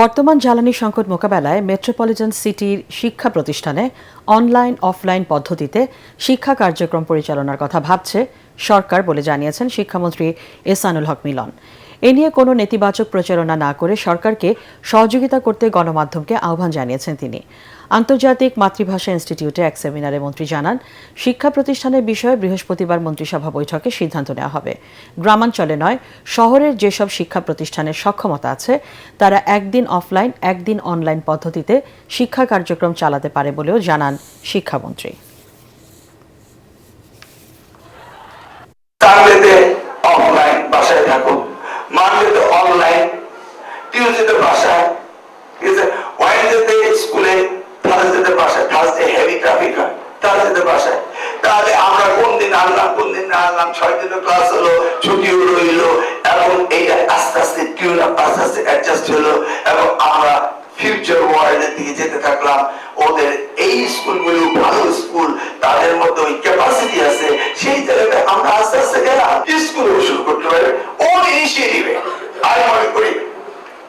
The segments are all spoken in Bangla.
বর্তমান জ্বালানি সংকট মোকাবেলায় মেট্রোপলিটন সিটির শিক্ষা প্রতিষ্ঠানে অনলাইন অফলাইন পদ্ধতিতে শিক্ষা কার্যক্রম পরিচালনার কথা ভাবছে সরকার বলে জানিয়েছেন শিক্ষামন্ত্রী এহসানুল হক মিলন। এ নিয়ে কোনো নেতিবাচক প্রচারণা না করে সরকারকে সহযোগিতা করতে গণমাধ্যমকে আহ্বান জানিয়েছেন তিনি। আন্তর্জাতিক মাতৃভাষা ইনস্টিটিউটে এক সেমিনারে মন্ত্রী জানান, শিক্ষা প্রতিষ্ঠানের বিষয়ে বৃহস্পতিবার মন্ত্রিসভা বৈঠকে সিদ্ধান্ত নেওয়া হবে। গ্রামাঞ্চলে নয়, শহরের যেসব শিক্ষা প্রতিষ্ঠানের সক্ষমতা আছে তারা একদিন অফলাইন একদিন অনলাইন পদ্ধতিতে শিক্ষা কার্যক্রম চালাতে পারে বলেও জানান শিক্ষামন্ত্রী। অফলাইন বাসায় থাকুন, মানডেতে অনলাইন, টিউসডেতে বাসায়, ওয়েডনেসডে স্কুলে, থার্সডেতে বাসায়, থার্সডে হেভি ট্রাফিক হয়, থার্সডেতে বাসায়। তাহলে আমরা কোন দিন আনলাম কোন দিন না আনলাম, 6 দিনের ক্লাস হলো, ছুটিও রইলো, এবং এইটা আস্তে আস্তে টিউন আপ আস্তে আস্তে অ্যাডজাস্ট হলো, এবং আমরা ফিউচার ওয়ার্ল্ডের দিকে যেতে থাকলাম। ওদের এই স্কুলগুলো ভালো স্কুল, তাদের মধ্যে ওই ক্যাপাসিটি আছে, সেই জায়গায় আমরা আস্তে আস্তে গেলাম স্কুল শুরু করতে পারি ওন ইনিশিয়েটিভে। আমি মনে করি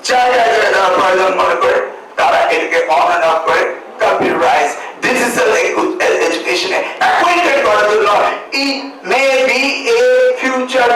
জায়গায় জায়গায় যারা প্রয়োজন মনে করে তারা এটাকে অন এন্ড অফ করে কম্পিউটারাইজ ডিজিটাল এডুকেশনে অ্যাকুয়েন্টেড করার জন্য ইট মে বি এ ফিউচার